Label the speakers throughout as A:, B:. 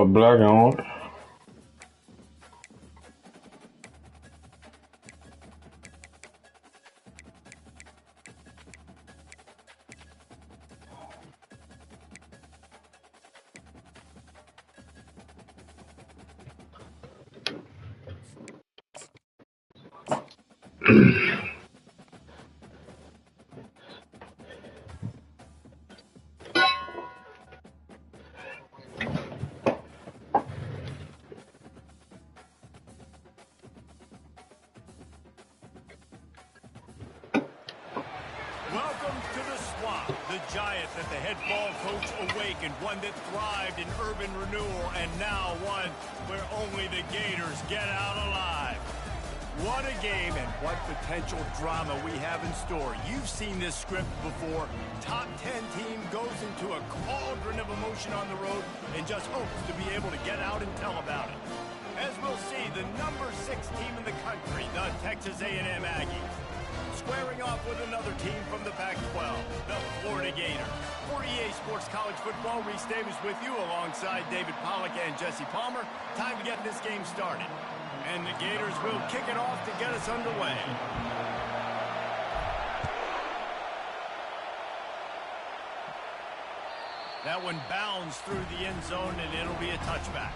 A: Black on.
B: Welcome to the Swamp, the giant that the head ball coach awakened, one that thrived in urban renewal, and now one where only the Gators get out alive. What a game and what potential drama we have in store. You've seen this script before. Top 10 team goes into a cauldron of emotion on the road and just hopes to be able to get out and tell about it. As we'll see, the number 6 team in the country, the Texas A&M Aggies, squaring off with another team from the Pac-12, the Florida Gators. For EA Sports College Football, Reese Davis with you alongside David Pollack and Jesse Palmer. Time to get this game started. And the Gators will kick it off to get us underway. That one bounds through the end zone, and it'll be a touchback.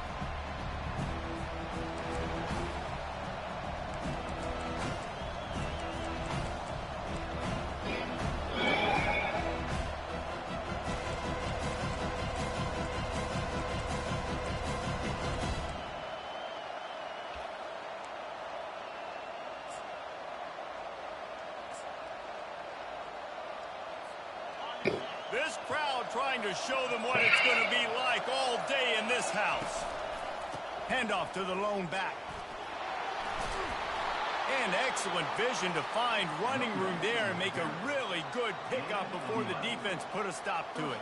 B: This crowd trying to show them what it's going to be like all day in this house. Handoff to the lone back. And excellent vision to find running room there and make a really good pickup before the defense put a stop to it.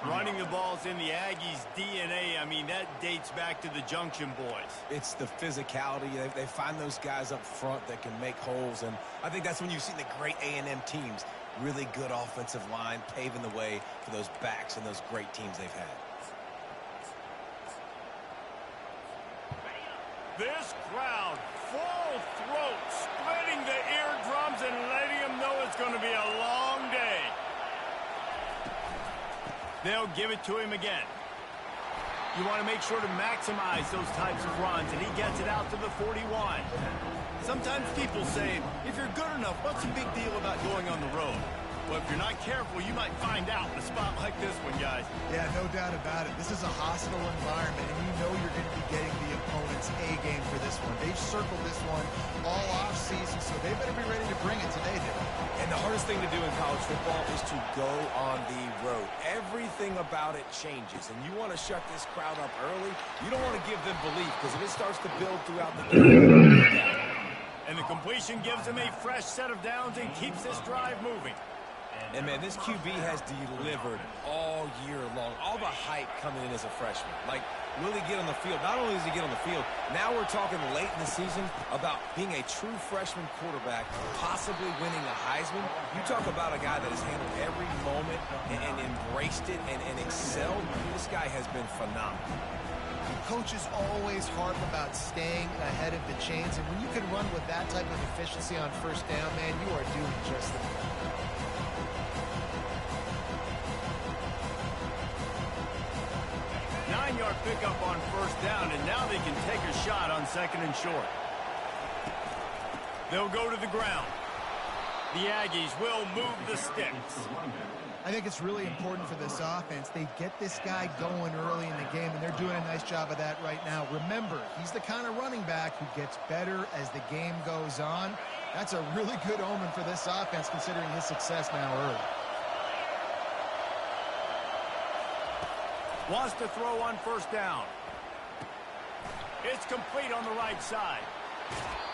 B: Running the ball's in the Aggies' DNA. I mean, that dates back to the Junction boys.
C: It's the physicality. They find those guys up front that can make holes, and I think that's when you've seen the great A&M teams. Really good offensive line, paving the way for those backs and those great teams they've had.
B: This crowd, full throat, splitting the eardrums and letting them know it's going to be a long day. They'll give it to him again. You want to make sure to maximize those types of runs, and he gets it out to the 41. Sometimes people say, if you're good enough, what's the big deal about going on the road? Well, if you're not careful, you might find out in a spot like this one, guys.
D: Yeah, no doubt about it. This is a hostile environment, and you know you're going to be getting the opponent's A-game for this one. They've circled this one all off-season, so they better be ready to bring it today, Dave.
C: And the hardest thing to do in college football is to go on the road. Everything about it changes, and you want to shut this crowd up early. You don't want to give them belief, because if it starts to build throughout the game,
B: and the completion gives him a fresh set of downs and keeps this drive moving.
C: And, man, this QB has delivered all year long. All the hype coming in as a freshman. Like, will he get on the field? Not only does he get on the field, now we're talking late in the season about being a true freshman quarterback, possibly winning a Heisman. You talk about a guy that has handled every moment and embraced it and excelled. This guy has been phenomenal.
D: Coaches always harp about staying ahead of the chains, and when you can run with that type of efficiency on first down, man, you are doing just that.
B: 9-yard pickup on first down, and now they can take a shot on second and short. They'll go to the ground. The Aggies will move the sticks.
D: I think it's really important for this offense. They get this guy going early in the game, and they're doing a nice job of that right now. Remember, he's the kind of running back who gets better as the game goes on. That's a really good omen for this offense, considering his success now early.
B: Wants to throw on first down. It's complete on the right side.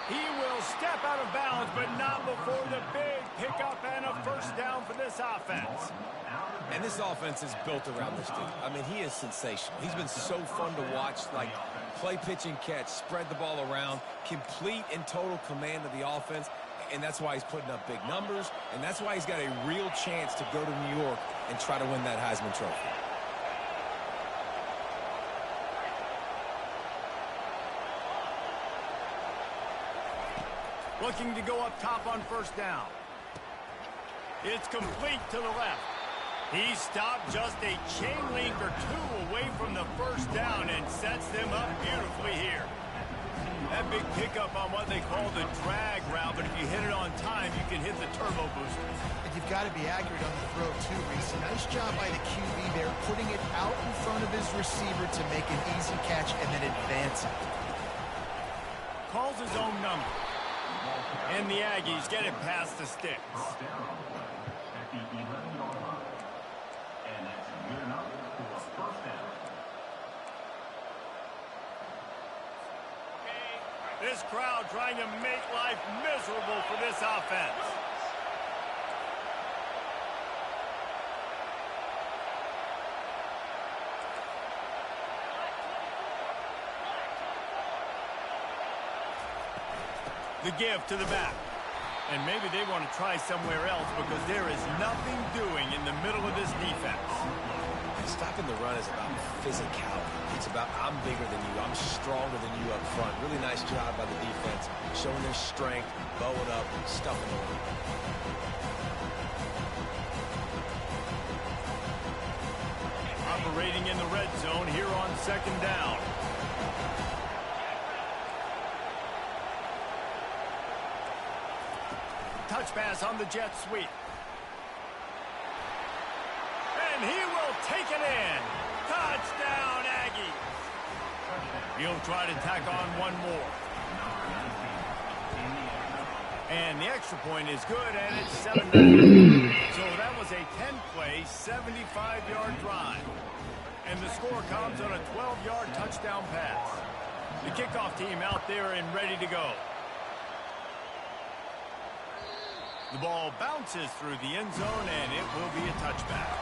B: He will step out of bounds, but not before the big pickup and a first down for this offense.
C: And this offense is built around this dude. I mean, he is sensational. He's been so fun to watch, like play, pitch, and catch, spread the ball around, complete and total command of the offense. And that's why he's putting up big numbers, and that's why he's got a real chance to go to New York and try to win that Heisman Trophy.
B: Looking to go up top on first down. It's complete to the left. He stopped just a chain link or two away from the first down and sets them up beautifully here. That big pickup on what they call the drag route, but if you hit it on time, you can hit the turbo booster.
D: And you've got to be accurate on the throw, too, Reese. Nice job by the QB there, putting it out in front of his receiver to make an easy catch and then advance it.
B: Calls his own number. And the Aggies get it past the sticks. This crowd trying to make life miserable for this offense. The give to the back. And maybe they want to try somewhere else because there is nothing doing in the middle of this defense.
C: Stopping the run is about physicality. It's about I'm bigger than you, I'm stronger than you up front. Really nice job by the defense, showing their strength, bowing up, stuffing the run.
B: Operating in the red zone here on second down. Touch pass on the jet sweep. And he will take it in. Touchdown, Aggies. He'll try to tack on one more. And the extra point is good, and it's 7-0. So that was a 10-play, 75-yard drive. And the score comes on a 12-yard touchdown pass. The kickoff team out there and ready to go. The ball bounces through the end zone, and it will be a touchback.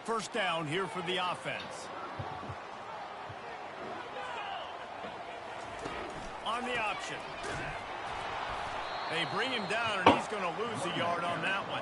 B: First down here for the offense. On the option. They bring him down, and he's going to lose a yard on that one.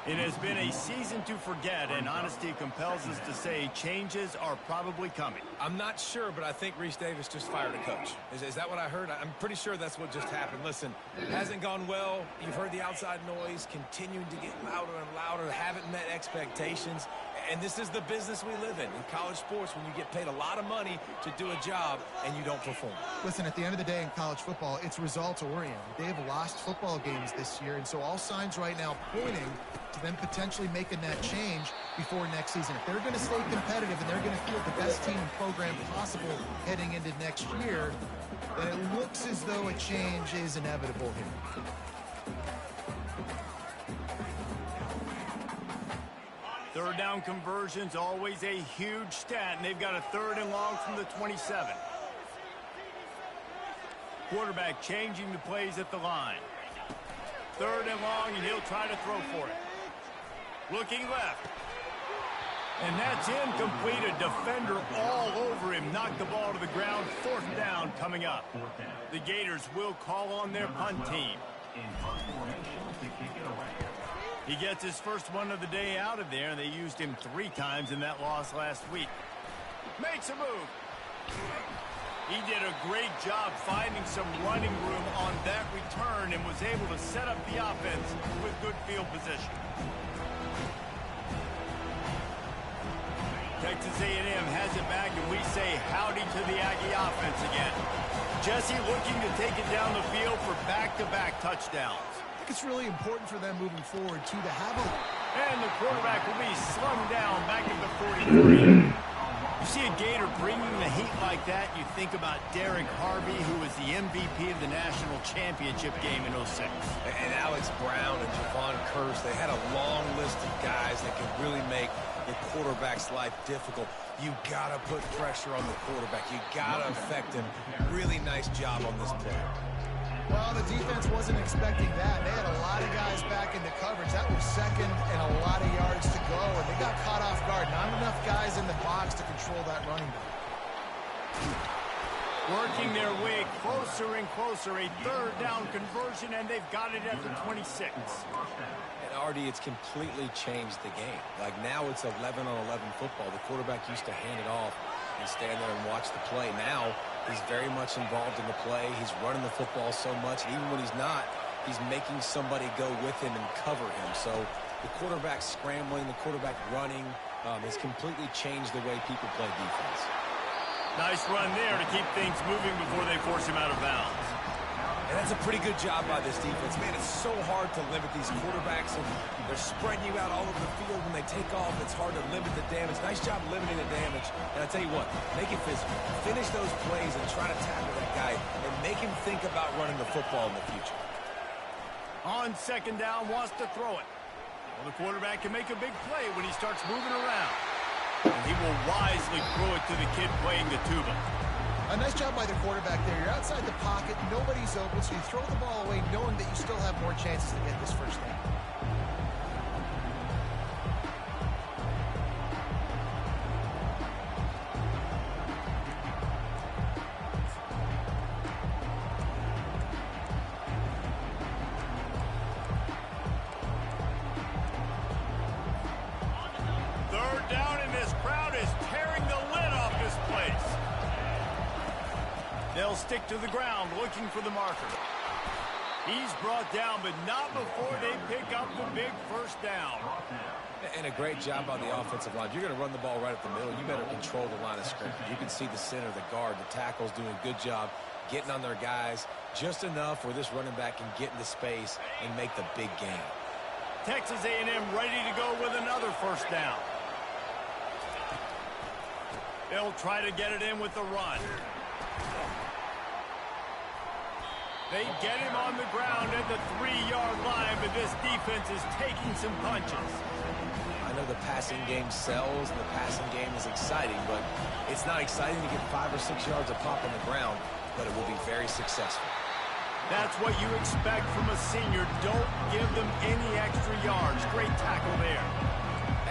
B: It has been a season to forget, and honesty compels us to say changes are probably coming.
C: I'm not sure, but I think Reese Davis just fired a coach. Is that what I heard? I'm pretty sure that's what just happened. Listen, it hasn't gone well. You've heard the outside noise continuing to get louder and louder, haven't met expectations. And this is the business we live in college sports, when you get paid a lot of money to do a job and you don't perform.
D: Listen, at the end of the day in college football, it's results-oriented. They have lost football games this year, and so all signs right now pointing to them potentially making that change before next season. If they're going to stay competitive and they're going to field the best team and program possible heading into next year, then it looks as though a change is inevitable here.
B: Third down conversions, always a huge stat, and they've got a 3rd and long from the 27. Quarterback changing the plays at the line. 3rd and long, and he'll try to throw for it. Looking left. And that's incomplete. A defender all over him. Knocked the ball to the ground. 4th down coming up. The Gators will call on their punt team. He gets his first one of the day out of there, and they used him 3 times in that loss last week. Makes a move. He did a great job finding some running room on that return and was able to set up the offense with good field position. Texas A&M has it back, and we say howdy to the Aggie offense again. Jesse looking to take it down the field for back-to-back touchdowns.
D: It's really important for them moving forward, too, to have a...
B: And the quarterback will be slung down back at the 43. You see a Gator bringing the heat like that, you think about Derek Harvey, who was the MVP of the national championship game in 06.
C: And Alex Brown and Javon Curse, they had a long list of guys that could really make the quarterback's life difficult. You got to put pressure on the quarterback. You got to affect him. Really nice job on this play.
D: Well, the defense wasn't expecting that. They had a lot of guys back into coverage. That was 2nd and a lot of yards to go, and they got caught off guard. Not enough guys in the box to control that running back.
B: Working their way closer and closer. A 3rd down conversion, and they've got it at the 26.
C: And Artie, it's completely changed the game. Like now it's 11-on-11 football. The quarterback used to hand it off and stand there and watch the play. Now he's very much involved in the play. He's running the football so much, and even when he's not, he's making somebody go with him and cover him. So the quarterback scrambling, the quarterback running has completely changed the way people play defense.
B: Nice run there to keep things moving before they force him out of bounds.
C: And that's a pretty good job by this defense. Man, it's so hard to limit these quarterbacks, and they're spreading you out all over the field. When they take off, it's hard to limit the damage. Nice job limiting the damage. And I tell you what, make it physical. Finish those plays and try to tackle that guy and make him think about running the football in the future.
B: On 2nd down, wants to throw it. Well, the quarterback can make a big play when he starts moving around. And he will wisely throw it to the kid playing the tuba.
D: A nice job by the quarterback there. You're outside the pocket, nobody's open, so you throw the ball away knowing that you still have more chances to get this 1st down.
B: They'll stick to the ground looking for the marker. He's brought down, but not before they pick up the big 1st down.
C: And a great job by the offensive line. If you're going to run the ball right up the middle, you better control the line of scrimmage. You can see the center, the guard, the tackles doing a good job getting on their guys just enough where this running back can get into space and make the big game.
B: Texas A&M ready to go with another 1st down. They'll try to get it in with the run. They get him on the ground at the 3-yard line, but this defense is taking some punches.
C: I know the passing game sells, and the passing game is exciting, but it's not exciting to get 5 or 6 yards of pop on the ground, but it will be very successful.
B: That's what you expect from a senior. Don't give them any extra yards. Great tackle there.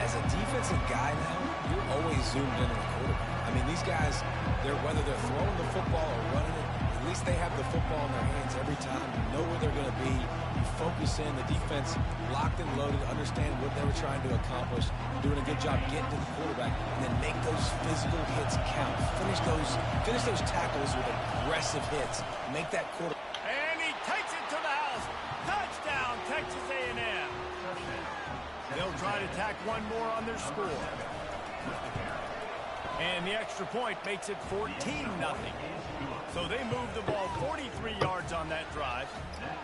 C: As a defensive guy now, you're always zoomed in on the quarterback. I mean, these guys, whether they're throwing the football or running it, at least they have the football in their hands every time. You know where they're going to be. You focus in. The defense locked and loaded, understand what they were trying to accomplish, doing a good job getting to the quarterback, and then make those physical hits count. Finish those tackles with aggressive hits. Make that quarter.
B: And he takes it to the house. Touchdown, Texas A&M. They'll try try to tack one more on their score. And the extra point makes it 14-0. So they moved the ball 43 yards on that drive.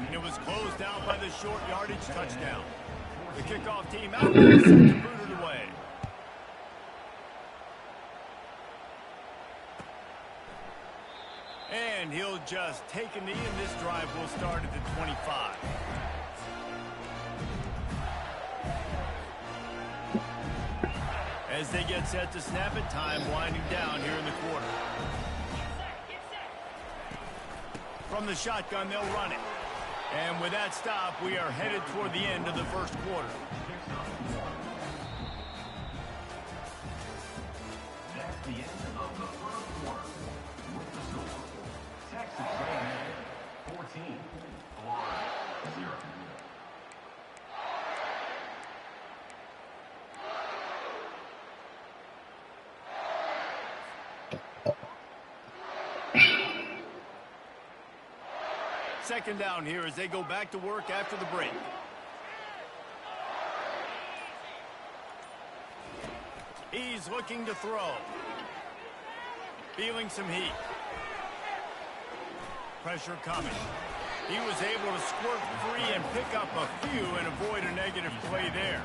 B: And it was closed out by the short yardage touchdown. The kickoff team out there set to boot it away. And he'll just take a knee, and this drive will start at the 25. As they get set to snap it, time winding down here in the quarter. From the shotgun, they'll run it. And with that stop, we are headed toward the end of the first quarter.
E: That's the end of the first quarter. With the score, Texas A&M 14, Florida 0.
B: Second down here as they go back to work after the break. He's looking to throw. Feeling some heat. Pressure coming. He was able to squirt free and pick up a few and avoid a negative play there.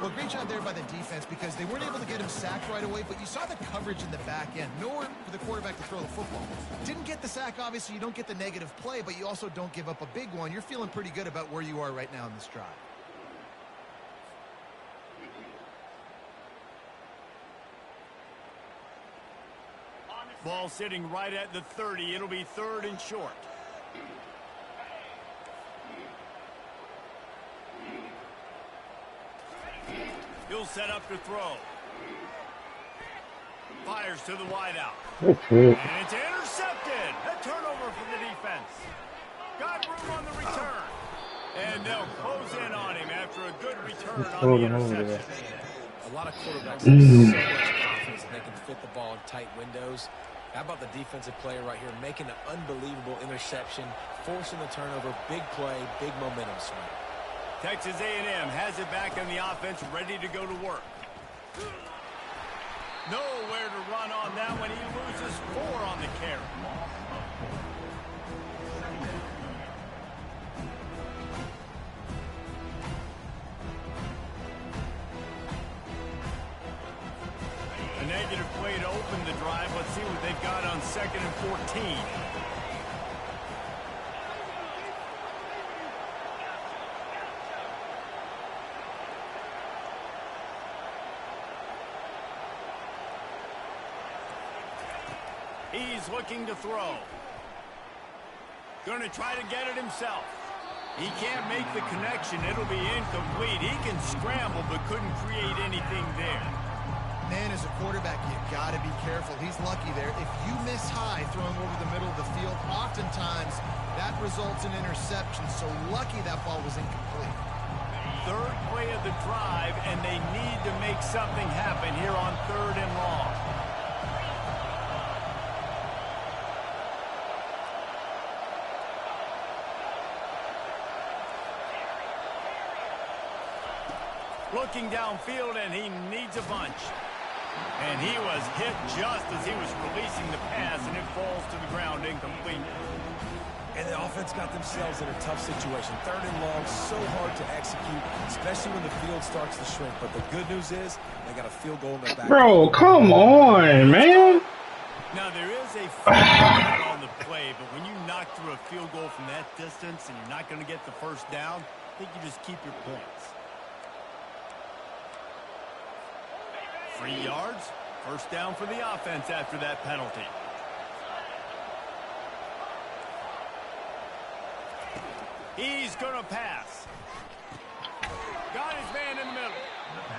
D: Well, great job there by the defense because they weren't able to get him sacked right away, but you saw the coverage in the back end. Nowhere for the quarterback to throw the football. Didn't get the sack, obviously. You don't get the negative play, but you also don't give up a big one. You're feeling pretty good about where you are right now in this drive.
B: Ball sitting right at the 30. It'll be third and short. He'll set up to throw. Fires to the wideout. And it's intercepted. A turnover for the defense. Got room on the return. And they'll close in on him after a good return on the interception.
C: A lot of quarterbacks have so much confidence that they can fit the ball in tight windows. How about the defensive player right here making an unbelievable interception, forcing the turnover, big play, big momentum swing.
B: Texas A&M has it back in the offense, ready to go to work. Nowhere to run on that one. He loses 4 on the carry. A negative play to open the drive. Let's see what they've got on 2nd and 14. He's looking to throw. Going to try to get it himself. He can't make the connection. It'll be incomplete. He can scramble but couldn't create anything there.
D: Man, as a quarterback, you got to be careful. He's lucky there. If you miss high throwing over the middle of the field, oftentimes that results in interception. So lucky that ball was incomplete.
B: Third play of the drive, and they need to make something happen here on 3rd and long. Looking downfield, and he needs a bunch. And he was hit just as he was releasing the pass, and it falls to the ground incomplete.
C: And the offense got themselves in a tough situation. 3rd and long, so hard to execute, especially when the field starts to shrink. But the good news is they got a field goal in their back.
A: Bro, come on, man.
B: Now, there is a foul on the play, but when you knock through a field goal from that distance and you're not going to get the first down, I think you just keep your points. 3 yards, first down for the offense after that penalty. He's going to pass. Got his man in the middle.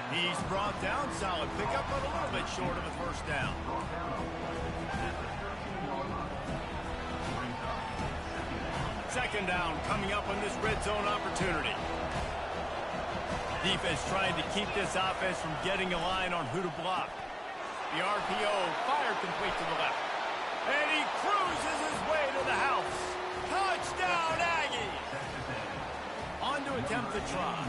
B: He's brought down, solid pickup, but a little bit short of the first down. Second down coming up on this red zone opportunity. Defense trying to keep this offense from getting a line on who to block. The RPO fire complete to the left. And he cruises his way to the house. Touchdown, Aggies! On to attempt the try.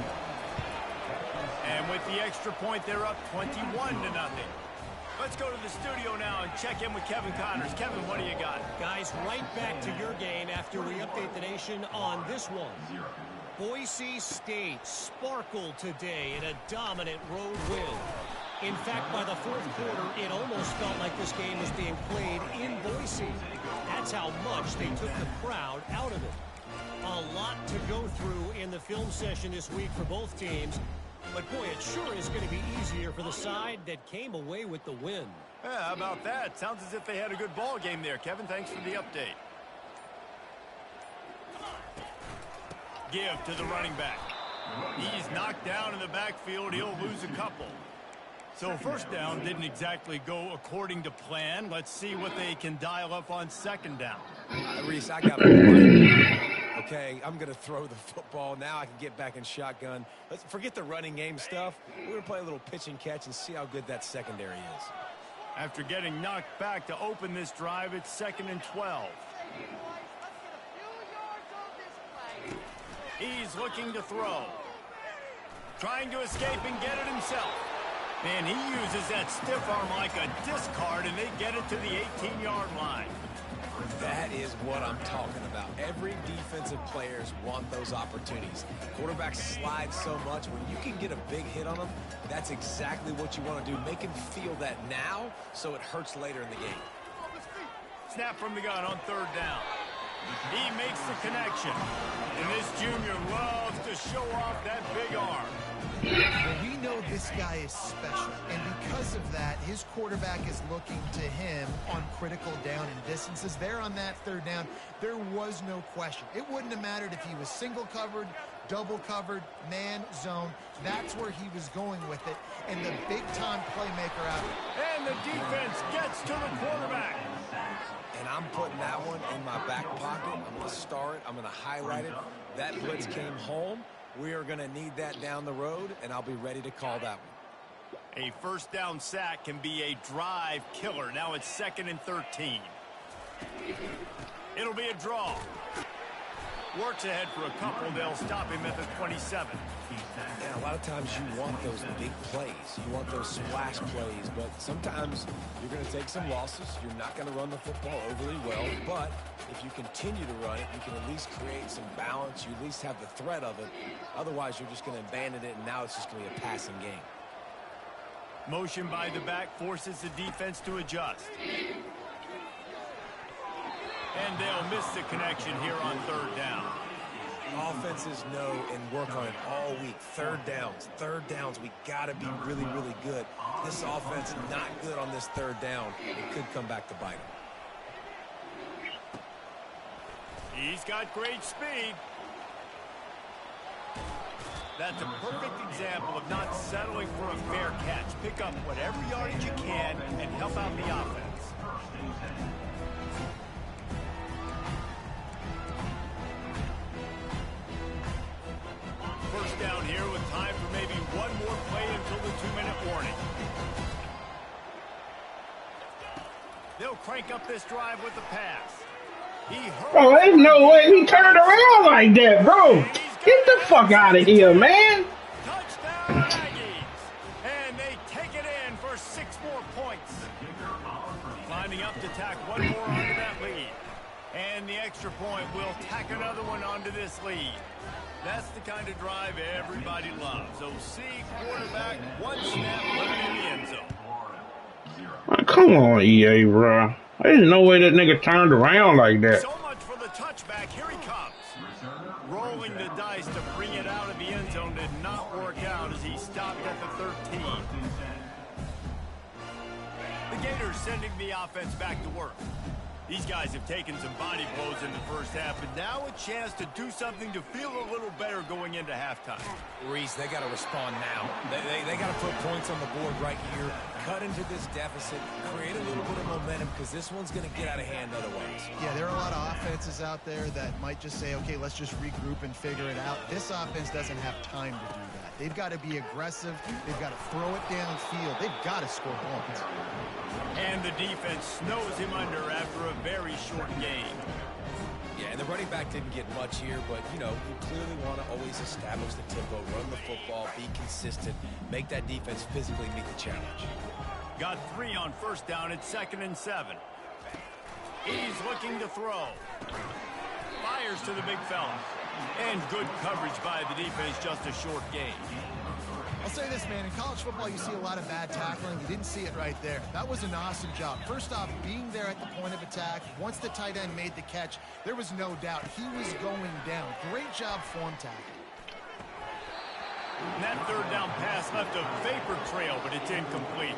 B: And with the extra point, they're up 21-0. Let's go to the studio now and check in with Kevin Connors. Kevin, what do you got?
F: Guys, right back to your game after we update the nation on this one. Boise State sparkled today in a dominant road win. In fact, by the fourth quarter, it almost felt like this game was being played in Boise. That's how much they took the crowd out of it. A lot to go through in the film session this week for both teams. But, boy, it sure is going to be easier for the side that came away with the win.
B: Yeah, how about that? Sounds as if they had a good ball game there. Kevin, thanks for the update. Give to the running back. He's knocked down in the backfield. He'll lose a couple. So first down didn't exactly go according to plan. Let's see what they can dial up on second down.
C: Reese, I got it. Okay, I'm going to throw the football. Now I can get back in shotgun. Let's forget the running game stuff. We're going to play a little pitch and catch and see how good that secondary is.
B: After getting knocked back to open this drive, it's 2nd and 12. He's looking to throw. Trying to escape and get it himself. And he uses that stiff arm like a discard, and they get it to the 18-yard line.
C: That is what I'm talking about. Every defensive players want those opportunities. Quarterbacks slide so much. When you can get a big hit on them, that's exactly what you want to do. Make him feel that now so it hurts later in the game.
B: Snap from the gun on third down. He makes the connection. And this junior loves to show off that big arm.
D: Well, we know this guy is special, and because of that, his quarterback is looking to him on critical down and distances. There on that third down, there was no question. It wouldn't have mattered if he was single covered, double covered, man, zone. That's where he was going with it, and the big-time playmaker out.
B: And the defense gets to the quarterback.
C: And I'm putting that one in my back pocket. I'm going to star it. I'm going to highlight it. That blitz came home. We are going to need that down the road, and I'll be ready to call that one.
B: A first down sack can be a drive killer. Now it's 2nd and 13. It'll be a draw. Works ahead for a couple. They'll stop him at the 27.
C: And a lot of times you want those big plays. You want those splash plays, but sometimes you're going to take some losses. You're not going to run the football overly well, but if you continue to run it, you can at least create some balance. You at least have the threat of it. Otherwise, you're just going to abandon it, and now it's just going to be a passing game.
B: Motion by the back forces the defense to adjust. And they'll miss the connection here on third down.
C: Offenses know and work on it all week. Third downs, we got to be really, really good. This offense not good on this third down. It could come back to bite him.
B: He's got great speed. That's a perfect example of not settling for a fair catch. Pick up whatever yardage you can and help out the offense. First down here with time for maybe one more play until the 2-minute warning. They'll crank up this drive with the pass.
A: Bro, there's no way he turned around like that, bro. Get the fuck out of here, man.
B: Touchdown, Aggies. And they take it in for 6 more points. Climbing up to tack one more onto that lead. And the extra point will tack another one onto this lead. That's the kind of drive everybody loves. OC, quarterback, one snap, put it in the end zone.
A: Come on, EA, bro. There's no way that nigga turned around like that.
B: So much for the touchback. Here he comes. Rolling the dice to bring it out of the end zone did not work out as he stopped at the 13. The Gators sending the offense back to work. These guys have taken some body blows in the first half, but now a chance to do something to feel a little better going into halftime.
C: Reese, they got to respond now. They got to put points on the board right here, cut into this deficit, create a little bit of momentum, because this one's going to get out of hand otherwise.
D: Yeah, there are a lot of offenses out there that might just say, okay, let's just regroup and figure it out. This offense doesn't have time to do that. They've got to be aggressive. They've got to throw it downfield. They've got to score points.
B: And the defense snows him under after a very short game.
C: Yeah, and the running back didn't get much here, but, you know, you clearly want to always establish the tempo, run the football, be consistent, make that defense physically meet the challenge.
B: Got 3 on first down. It's 2nd and 7. He's looking to throw. Fires to the big fella. And good coverage by the defense, just a short gain.
D: I'll say this, man. In college football, you see a lot of bad tackling. You didn't see it right there. That was an awesome job. First off, being there at the point of attack. Once the tight end made the catch, there was no doubt he was going down. Great job form tackling.
B: And that 3rd down pass left a vapor trail, but it's incomplete.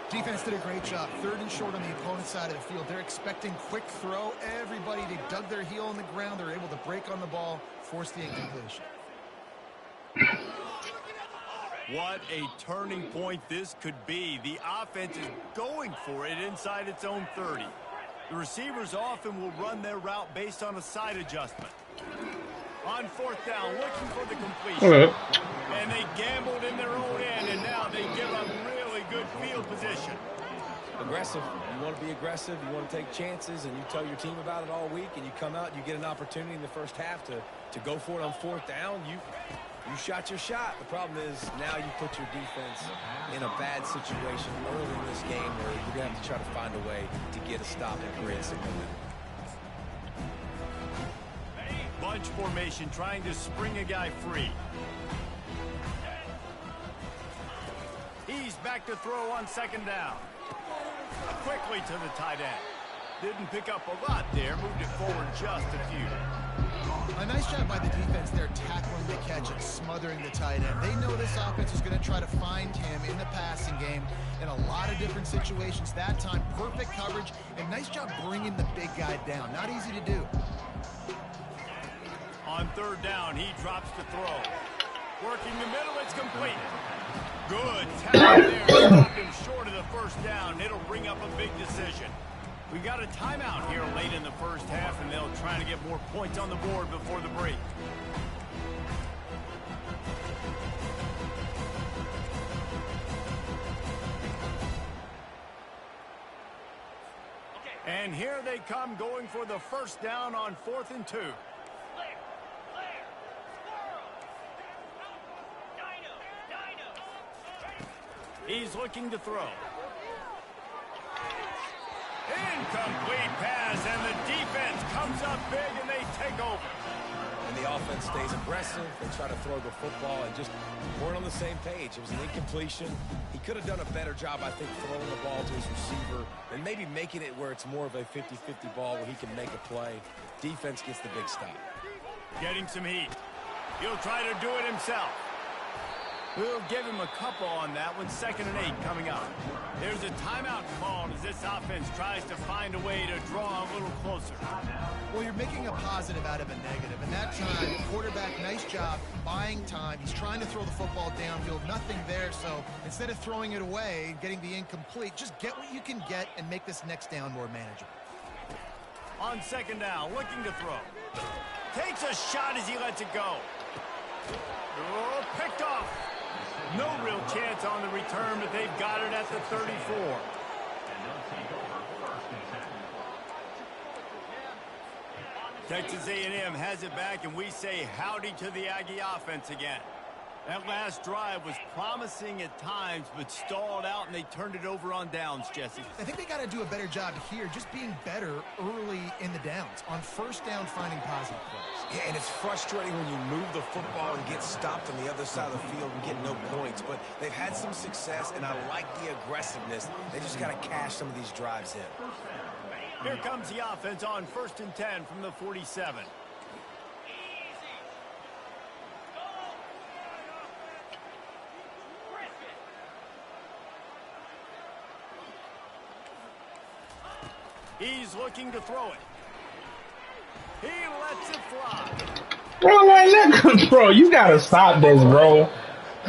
D: Defense did a great job. 3rd and short on the opponent's side of the field. They're expecting quick throw. Everybody, they dug their heel in the ground. They're able to break on the ball, force the incompletion.
B: What a turning point this could be. The offense is going for it inside its own 30. The receivers often will run their route based on a side adjustment. On 4th down, looking for the completion. And they gambled in their own end, and now they give up really good field position.
C: Aggressive. You want to be aggressive. You want to take chances, and you tell your team about it all week, and you come out and you get an opportunity in the first half to go for it on 4th down. You shot your shot. The problem is now you put your defense in a bad situation early in this game where you're going to have to try to find a way to get a stop and create some momentum.
B: Bunch formation trying to spring a guy free. He's back to throw on 2nd down. Quickly to the tight end. Didn't pick up a lot there. Moved it forward just a few.
D: A nice job by the defense there, tackling the catch and smothering the tight end. They know this offense is going to try to find him in the passing game in a lot of different situations. That time, perfect coverage, and nice job bringing the big guy down. Not easy to do.
B: On 3rd down, he drops to throw. Working the middle, it's complete. Good tackle there. Stopped him short of the 1st down. It'll bring up a big decision. We got a timeout here late in the first half, and they'll try to get more points on the board before the break. And here they come, going for the 1st down on 4th and 2. He's looking to throw. Incomplete pass, and the defense comes up big, and they take over.
C: And the offense stays aggressive. They try to throw the football and just weren't on the same page. It was an incompletion. He could have done a better job, I think, throwing the ball to his receiver and maybe making it where it's more of a 50-50 ball where he can make a play. Defense gets the big stop.
B: Getting some heat. He'll try to do it himself. We'll give him a couple on that one. 2nd and 8 coming up. There's a timeout called as this offense tries to find a way to draw a little closer.
D: Well, you're making a positive out of a negative. And that time, quarterback, nice job buying time. He's trying to throw the football downfield. Nothing there. So instead of throwing it away, getting the incomplete, just get what you can get and make this next down more manageable.
B: On 2nd down, looking to throw. Takes a shot as he lets it go. Oh, picked off. No real chance on the return, but they've got it at the 34. Texas A&M has it back, and we say howdy to the Aggie offense again. That last drive was promising at times, but stalled out, and they turned it over on downs, Jesse.
D: I think they got to do a better job here, just being better early in the downs. On 1st down, finding positive plays.
C: Yeah, and it's frustrating when you move the football and get stopped on the other side of the field and get no points. But they've had some success, and I like the aggressiveness. They just got to cash some of these drives in.
B: Here comes the offense on 1st and 10 from the 47. He's looking to throw it. He lets it fly.
A: Bro, like, let control. You gotta stop this, bro.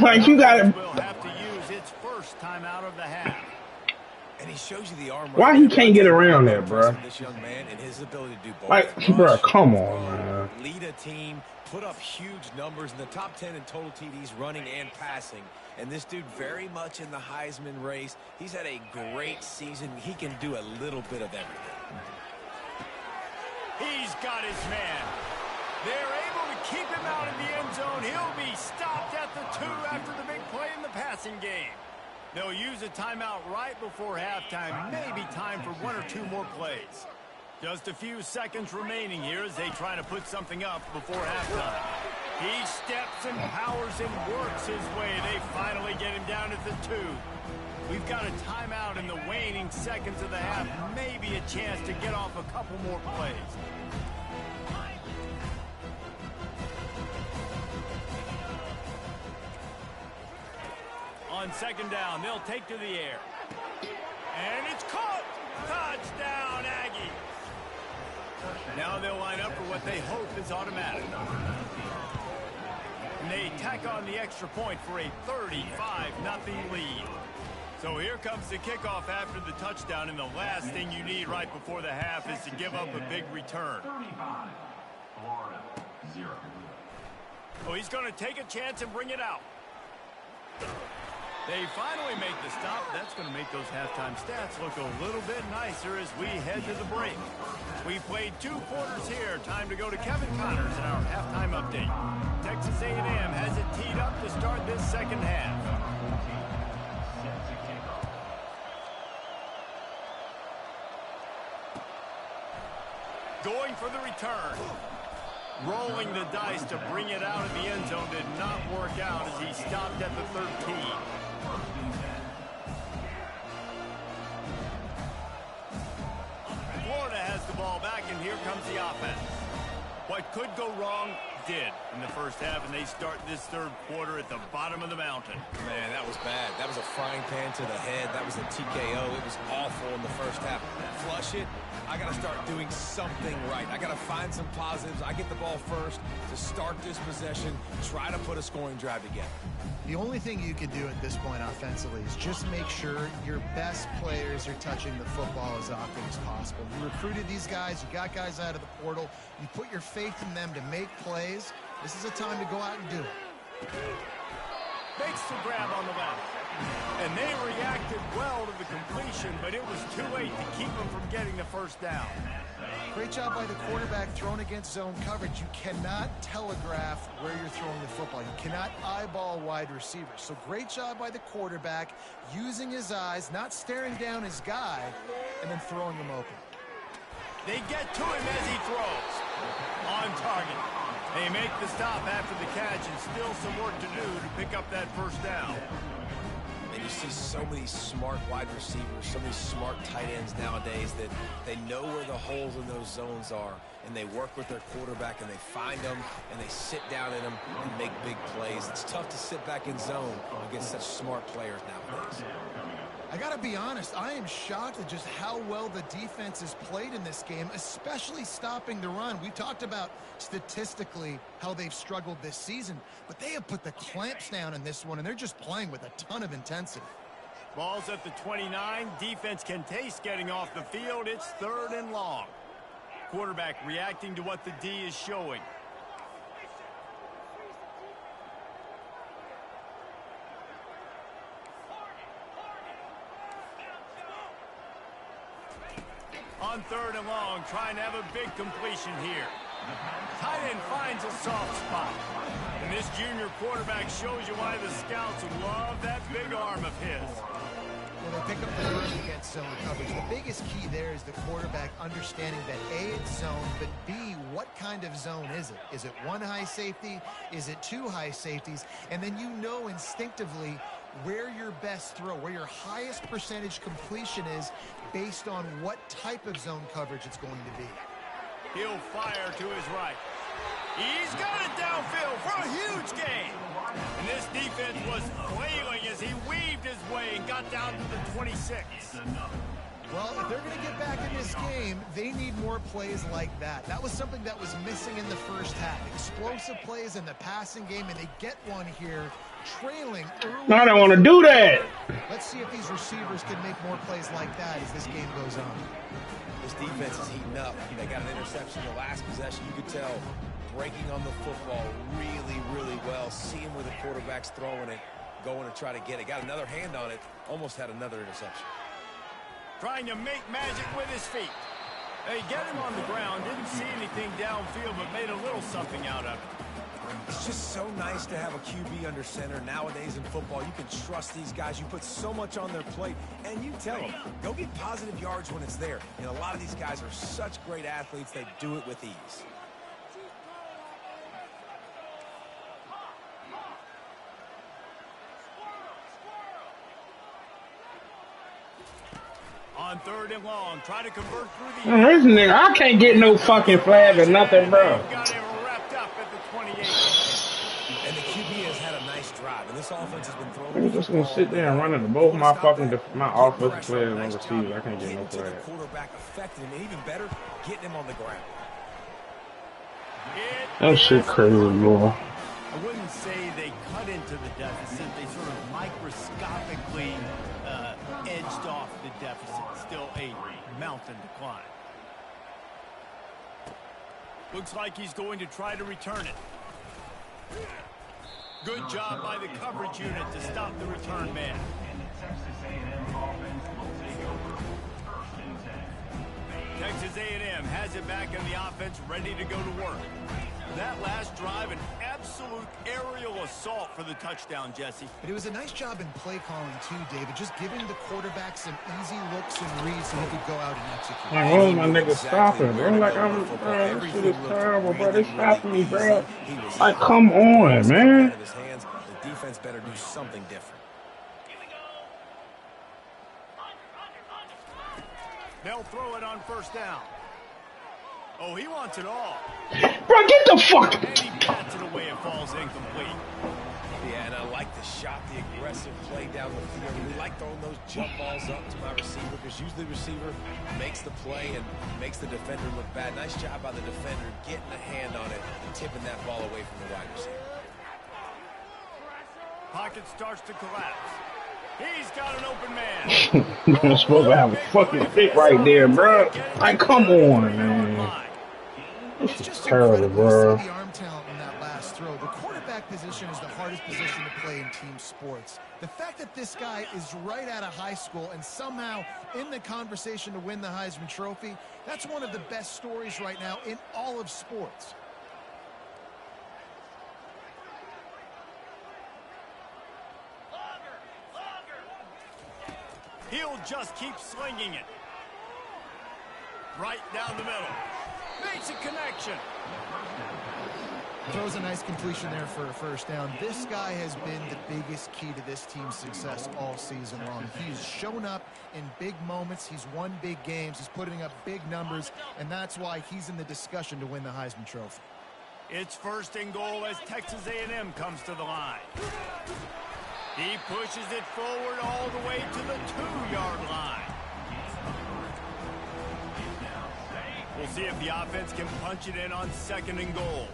A: Like, you gotta.
B: Will have to use its first timeout of the half.
C: And he shows you the arm.
A: Why he can't get around that, bro?
C: This young man and his ability to do both.
A: Like, bro, come on, man.
C: Lead a team, put up huge numbers in the top 10 in total TDs, running and passing. And this dude very much in the Heisman race. He's had a great season. He can do a little bit of everything.
B: He's got his man. They're able to keep him out in the end zone. He'll be stopped at the 2 after the big play in the passing game. They'll use a timeout right before halftime. Maybe time for 1 or 2 more plays. Just a few seconds remaining here as they try to put something up before halftime. He steps and powers and works his way. They finally get him down at the 2. We've got a timeout in the waning seconds of the half. Maybe a chance to get off a couple more plays. On second down, they'll take to the air. And it's caught! Touchdown, Aggie! Now they'll line up for what they hope is automatic. And they tack on the extra point for a 35-0 lead. So here comes the kickoff after the touchdown, and the last thing you need right before the half is to give up a big return.
E: 35, Florida, 0.
B: Oh, he's going to take a chance and bring it out. They finally make the stop. That's going to make those halftime stats look a little bit nicer as we head to the break. We played 2 quarters here. Time to go to Kevin Connors in our halftime update. Texas A&M has it teed up to start this second half. Going for the return. Rolling the dice to bring it out of the end zone did not work out as he stopped at the 13. Florida has the ball back, and here comes the offense. What could go wrong did in the first half, and they start this third quarter at the bottom of the mountain.
C: Man, that was bad. That was a frying pan to the head. That was a TKO. It was awful in the first half. Flush it. I got to start doing something right. I got to find some positives. I get the ball first to start this possession, try to put a scoring drive together.
D: The only thing you can do at this point offensively is just make sure your best players are touching the football as often as possible. You recruited these guys. You got guys out of the portal. You put your faith in them to make plays. This is a time to go out and do it.
B: Makes the grab on the left. And they reacted well to the completion, but it was too late to keep them from getting the first down.
D: Great job by the quarterback thrown against zone coverage. You cannot telegraph where you're throwing the football. You cannot eyeball wide receivers. So great job by the quarterback using his eyes, not staring down his guy, and then throwing him open.
B: They get to him as he throws. On target. They make the stop after the catch, and still some work to do to pick up that first down.
C: And you see so many smart wide receivers, so many smart tight ends nowadays that they know where the holes in those zones are, and they work with their quarterback, and they find them, and they sit down in them and make big plays. It's tough to sit back in zone against such smart players nowadays.
D: I got to be honest, I am shocked at just how well the defense has played in this game, especially stopping the run. We talked about statistically how they've struggled this season, but they have put the clamps down in this one, and they're just playing with a ton of intensity.
B: Ball's at the 29. Defense can taste getting off the field. It's 3rd and long. Quarterback reacting to what the D is showing. On 3rd and long, trying to have a big completion here. Tight end finds a soft spot. And this junior quarterback shows you why the scouts love that big arm of his.
D: Well, they pick up the first against zone coverage. The biggest key there is the quarterback understanding that A, it's zone, but B, what kind of zone is it? Is it 1 high safety? Is it 2 high safeties? And then you know instinctively where your best throw, where your highest percentage completion is based on what type of zone coverage it's going to be.
B: He'll fire to his right. He's got it downfield for a huge gain. And this defense was flailing as he weaved his way and got down to the 26.
D: Well, if they're going to get back in this game, they need more plays like that. That was something that was missing in the first half. Explosive plays in the passing game, and they get one here, trailing early.
A: I don't want to do that.
D: Let's see if these receivers can make more plays like that as this game goes on.
C: This defense is heating up. They got an interception in the last possession. You could tell breaking on the football really, really well. Seeing where the quarterback's throwing it, going to try to get it. Got another hand on it. Almost had another interception.
B: Trying to make magic with his feet. Hey, get him on the ground. Didn't see anything downfield, but made a little something out of it.
C: It's just so nice to have a QB under center. Nowadays in football, you can trust these guys. You put so much on their plate, and you tell them, go get positive yards when it's there. And a lot of these guys are such great athletes, they do it with ease.
B: On 3rd and long, try to convert through the
A: This nigga, I can't get no fucking flag or nothing, bro.
B: got him wrapped up at the 28.
C: And the QB has had a nice drive, and this offense has been throwing.
A: I'm just gonna sit there and run into both my fucking my offensive players on receivers. I can't get no flag.
C: The quarterback affected him, and even better, getting him on the ground.
A: That shit crazy, bro.
B: I wouldn't say they cut into the deficit. They sort of microscopically edged off the deficit. Still a mountain to climb. Looks like he's going to try to return it. Good job by the coverage unit to stop the return man.
E: And the Texas A&M offense will take over 1st and 10.
B: Texas A&M has it back in the offense, ready to go to work. That last drive, an absolute aerial assault for the touchdown, Jesse.
D: But it was a nice job in play calling too, David, just giving the quarterback some easy looks and reads so he could go out and execute.
A: Like, what is my nigga stopping, bro? Like, bro, this shit is terrible, bro. They stopping me, bro. Like, come on, man.
C: The defense better do something different.
B: They'll throw it on 1st down. Oh, he wants it all.
A: Bro, get the fuck.
B: And he bats it away. It falls incomplete.
C: Yeah, and I like the shot, the aggressive play down the field. We like throwing those jump balls up to my receiver because usually the receiver makes the play and makes the defender look bad. Nice job by the defender getting a hand on it and tipping that ball away from the wide receiver.
B: Pocket starts to collapse. He's got an open man.
A: You're supposed to have a fucking pick right there, bro. Like, come on, man. This is terrible, bro.
D: The arm talent in that last throw. The quarterback position is the hardest position to play in team sports. The fact that this guy is right out of high school and somehow in the conversation to win the Heisman Trophy, that's one of the best stories right now in all of sports.
B: He'll just keep slinging it. Right down the middle. Makes a connection.
D: Throws a nice completion there for a 1st down. This guy has been the biggest key to this team's success all season long. He's shown up in big moments. He's won big games. He's putting up big numbers, and that's why he's in the discussion to win the Heisman Trophy.
B: It's 1st and goal as Texas A&M comes to the line. He pushes it forward all the way to the 2-yard line. We'll see if the offense can punch it in on 2nd and goal.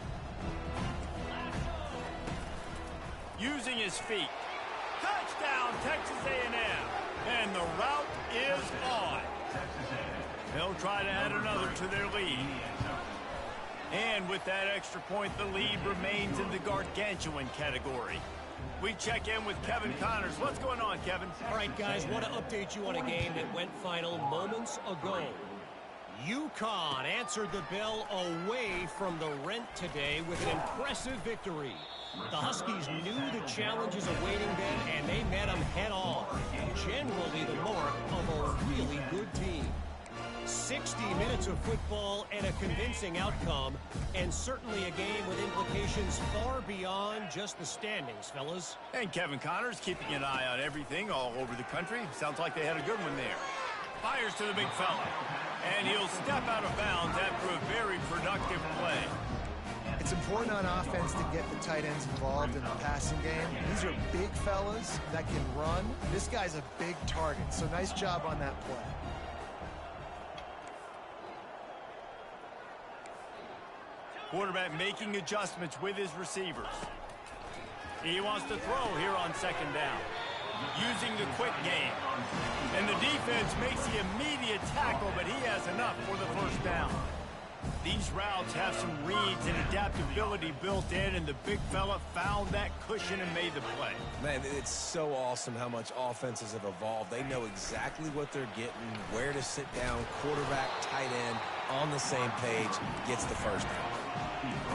B: Using his feet. Touchdown, Texas A&M. And the route is on. They'll try to add another to their lead. And with that extra point, the lead remains in the gargantuan category. We check in with Kevin Connors. What's going on, Kevin?
F: All right, guys, want to update you on a game that went final moments ago. Ncaa answered the bell away from the Rent today with an impressive victory. The Huskies knew the challenges awaiting them, and they met them head-on. Generally the mark of a really good team. 60 minutes of football and a convincing outcome, and certainly a game with implications far beyond just the standings, fellas.
B: And Kevin Connors keeping an eye on everything all over the country. Sounds like they had a good one there. Fires to the big fella, and he'll step out of bounds after a very productive play.
D: It's important on offense to get the tight ends involved in the passing game. These are big fellas that can run. This guy's a big target, so nice job on that play.
B: Quarterback making adjustments with his receivers. He wants to throw here on 2nd down. Using the quick game. And the defense makes the immediate tackle, but he has enough for the 1st down. These routes have some reads and adaptability built in, and the big fella found that cushion and made the play.
C: Man, it's so awesome how much offenses have evolved. They know exactly what they're getting, where to sit down, quarterback, tight end, on the same page, gets the first down.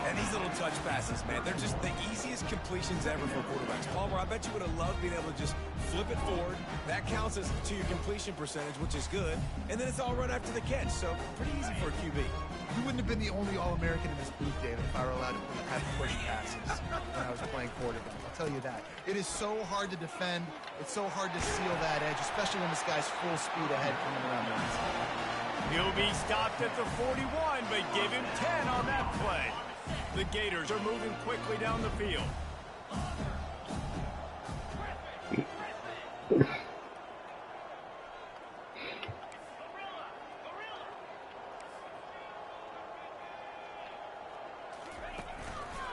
C: And these little touch passes, man, they're just the easiest completions ever for quarterbacks. Palmer, I bet you would have loved being able to just flip it forward. That counts as to your completion percentage, which is good. And then it's all run after the catch, so pretty easy for a QB.
D: You wouldn't have been the only All-American in this booth, David, if I were allowed to have push passes when I was playing quarterback. I'll tell you that. It is so hard to defend. It's so hard to seal that edge, especially when this guy's full speed ahead coming around the inside.
B: He'll be stopped at the 41, but give him 10 on that play. The Gators are moving quickly down the field.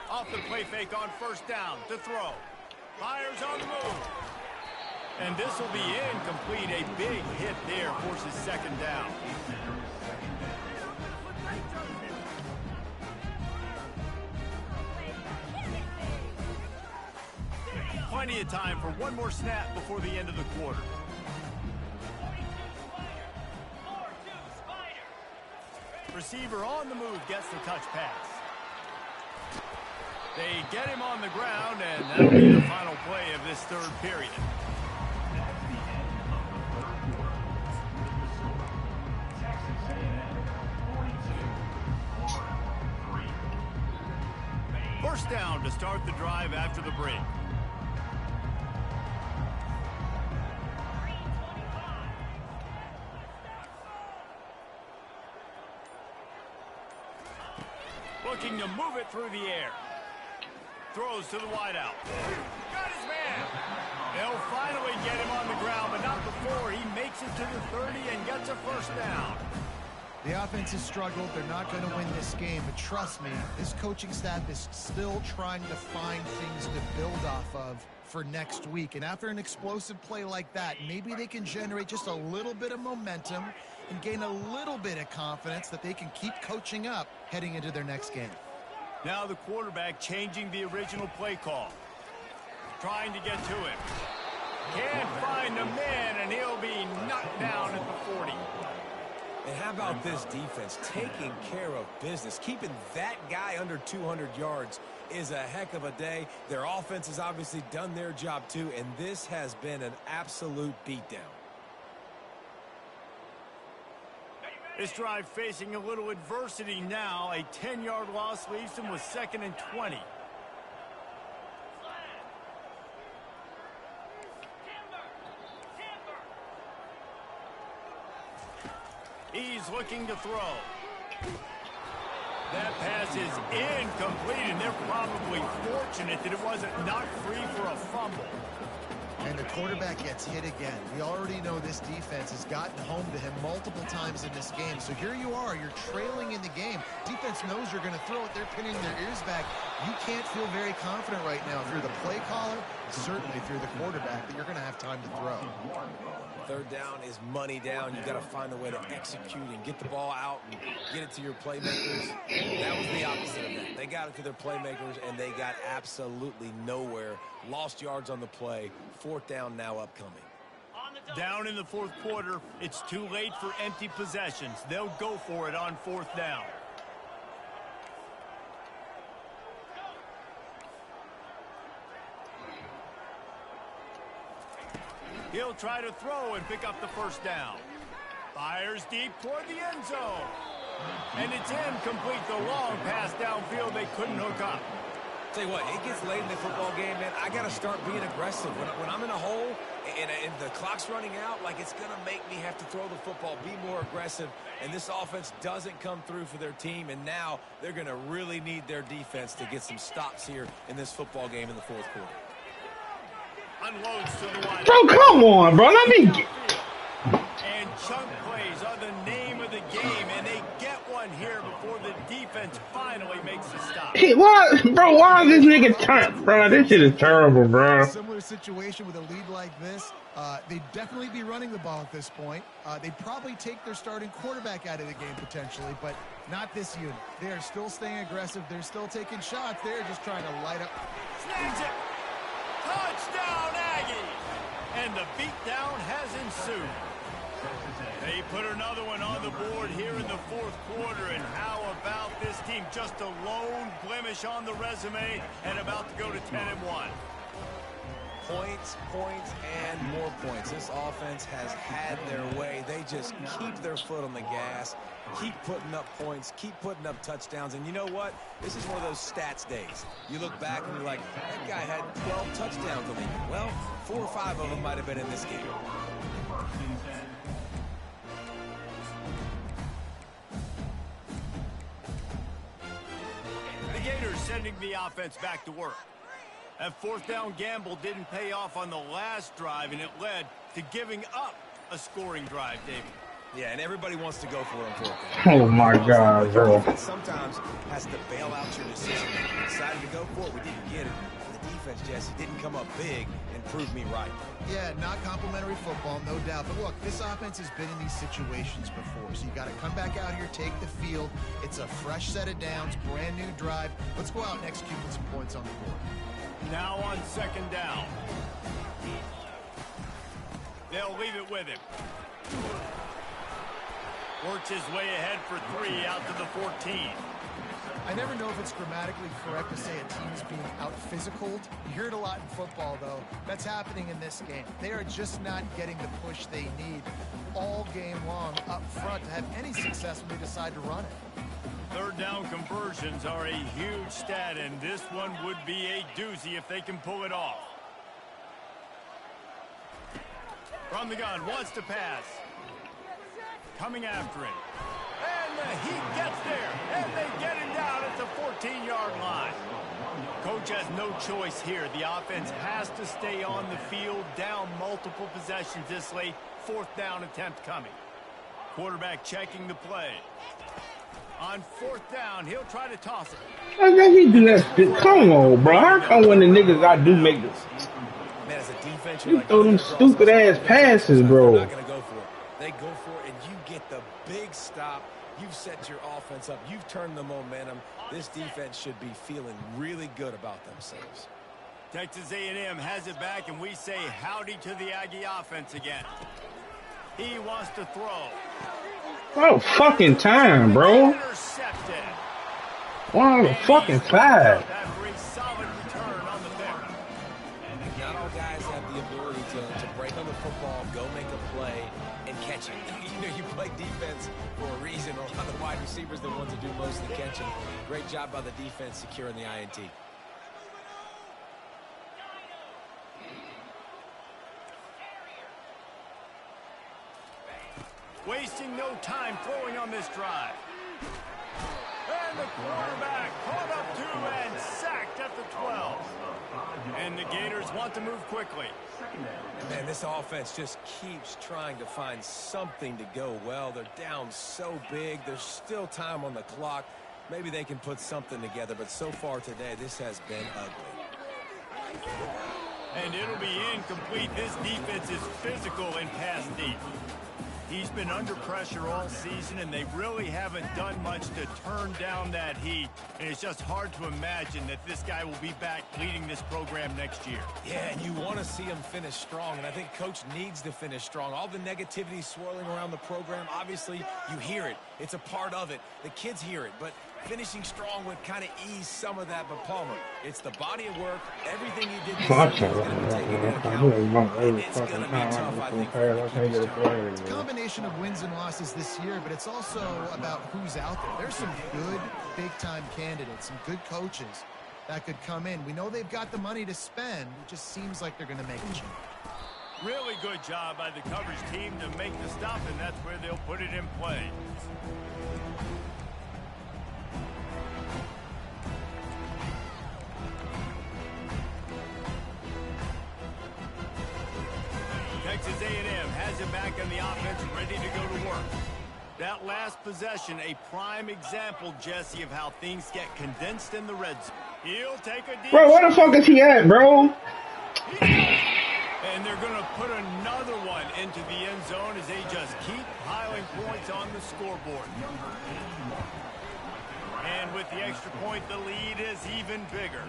B: Off the play fake on first down to throw. Fires on the move. And this will be incomplete. A big hit there forces second down. Plenty of time for one more snap before the end of the quarter. Receiver on the move gets the touch pass. They get him on the ground, and that'll be the final play of this third period. First down to start the drive after the break. Looking to move it through the air. Throws to the wideout. Got his man. They'll finally get him on the ground, but not before he makes it to the 30 and gets a first down.
D: The offense has struggled. They're not going to win this game, but trust me, this coaching staff is still trying to find things to build off of for next week. And after an explosive play like that, maybe they can generate just a little bit of momentum and gain a little bit of confidence that they can keep coaching up heading into their next game.
B: Now the quarterback changing the original play call. Trying to get to him. Can't find a man, and he'll be knocked down at the 40.
C: And how about this defense taking care of business? Keeping that guy under 200 yards is a heck of a day. Their offense has obviously done their job too, and this has been an absolute beatdown.
B: This drive facing a little adversity now. A 10-yard loss leaves them with 2nd and 20. He's looking to throw. That pass is incomplete, and they're probably fortunate that it wasn't knocked free for a fumble.
D: And the quarterback gets hit again. We already know this defense has gotten home to him multiple times in this game. So here you are, you're trailing in the game. Defense knows you're going to throw it. They're pinning their ears back. You can't feel very confident right now through the play caller, certainly through the quarterback, that you're going to have time to throw.
C: Third down is money down. You've got to find a way to execute and get the ball out and get it to your playmakers. That was the opposite of that. They got it to their playmakers, and they got absolutely nowhere. Lost yards on the play. Fourth down now upcoming.
B: Down in the fourth quarter, it's too late for empty possessions. They'll go for it on fourth down. He'll try to throw and pick up the first down. Fires deep toward the end zone. And it's incomplete. The long pass downfield they couldn't hook up.
C: Tell you what, it gets late in the football game, man. I got to start being aggressive. When I'm in a hole and the clock's running out, like, it's going to make me have to throw the football, be more aggressive. And this offense doesn't come through for their team. And now they're going to really need their defense to get some stops here in this football game in the fourth quarter.
B: Unloads to the wide.
A: Bro, come on, bro. Let me get...
B: And chunk plays are the name of the game, and they get one here before the defense finally makes a stop.
A: Hey, what? Bro, why is this nigga turn? Bro, this shit is terrible, bro.
D: Similar situation with a lead like this, They'd definitely be running the ball at this point. They'd probably take their starting quarterback out of the game potentially, but not this unit. They are still staying aggressive. They're still taking shots. They're just trying to light up.
B: Snags it. Touchdown, Aggies. And the beatdown has ensued. They put another one on the board here in the fourth quarter, and how about this team? Just a lone blemish on the resume and about to go to 10-1.
C: Points, points, and more points. This offense has had their way. They just keep their foot on the gas, keep putting up points, keep putting up touchdowns. And you know what? This is one of those stats days. You look back and you're like, that guy had 12 touchdowns in the game. Well, 4 or 5 of them might have been in this game.
B: The Gators sending the offense back to work. That fourth down gamble didn't pay off on the last drive, and it led to giving up a scoring drive, David.
C: Yeah, and everybody wants to go for it on fourth
A: Oh
C: down.
A: my God, bro.
C: Defense sometimes has to bail out your decision. We decided to go for it. We didn't get it. The defense, Jesse, didn't come up big and prove me right.
D: Yeah, not complimentary football, no doubt. But look, this offense has been in these situations before. So you got to come back out here, take the field. It's a fresh set of downs, brand new drive. Let's go out and execute with some points on the board.
B: Now on second down. They'll leave it with him. Works his way ahead for 3 out to the 14.
D: I never know if it's grammatically correct to say a team is being out-physicaled. You hear it a lot in football, though. That's happening in this game. They are just not getting the push they need all game long up front to have any success when they decide to run it.
B: Third down conversions are a huge stat, and this one would be a doozy if they can pull it off. From the gun, wants to pass. Coming after him. And the Heat gets there, and they get him down at the 14-yard line. Coach has no choice here. The offense has to stay on the field, down multiple possessions this late. Fourth down attempt coming. Quarterback checking the play. On fourth down, he'll try to toss it.
A: How can he do that? Come on, bro. How come when the niggas I do make this?
C: Man, as a defense,
A: You throw them stupid ass passes, bro.
C: They're not going to go for it. They go for it, and you get the big stop. You've set your offense up. You've turned the momentum. This defense should be feeling really good about themselves.
B: Texas A&M has it back, and we say howdy to the Aggie offense again. He wants to throw.
A: Oh, fucking time, bro.
B: Intercepted.
A: One the fucking five.
B: After a solid return on the pick.
C: Not all guys have the ability to break on the football, go make a play, and catch it. You know, you play defense for a reason. A lot of the wide receivers are the ones that do most of the catching. Great job by the defense securing the INT.
B: Wasting no time throwing on this drive. And the quarterback caught up to and sacked at the 12. And the Gators want to move quickly.
C: Man, this offense just keeps trying to find something to go well. They're down so big. There's still time on the clock. Maybe they can put something together, but so far today, this has been ugly.
B: And it'll be incomplete. This defense is physical and pass deep. He's been under pressure all season, and they really haven't done much to turn down that heat. And it's just hard to imagine that this guy will be back leading this program next year.
C: Yeah, and you want to see him finish strong, and I think Coach needs to finish strong. All the negativity swirling around the program, obviously, you hear it. It's a part of it. The kids hear it, but finishing strong would kind of ease some of that. But Palmer, it's the body of work. Everything he did this season is going to be taken into account. And it's going to be tough, I think, for him to keep his job.
D: It's a combination of wins and losses this year, but it's also about who's out there. There's some good big-time candidates, some good coaches that could come in. We know they've got the money to spend. It just seems like they're going to make a change.
B: Really good job by the coverage team to make the stop, and that's where they'll put it in play. Texas A&M has it back on the offense, ready to go to work. That last possession, a prime example, Jesse, of how things get condensed in the red zone. He'll take a deep
A: Bro, where the fuck is he at, bro?
B: And And they're going to put another one into the end zone as they just keep piling points on the scoreboard. And with the extra point, the lead is even bigger.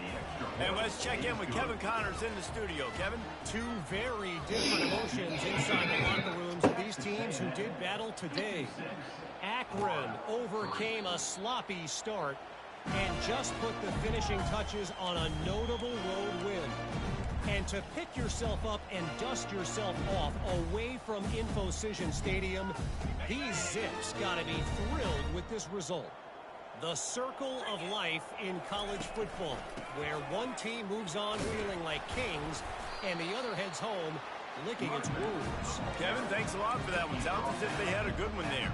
B: And let's check in with Kevin Connors in the studio. Kevin?
F: Two very different emotions inside the locker rooms of these teams who did battle today. Akron overcame a sloppy start and just put the finishing touches on a notable road win. And to pick yourself up and dust yourself off away from InfoCision Stadium, these Zips got to be thrilled with this result. The circle of life in college football, where one team moves on feeling like kings and the other heads home licking its wounds.
B: Kevin, thanks a lot for that one. Sounds as if they had a good one there.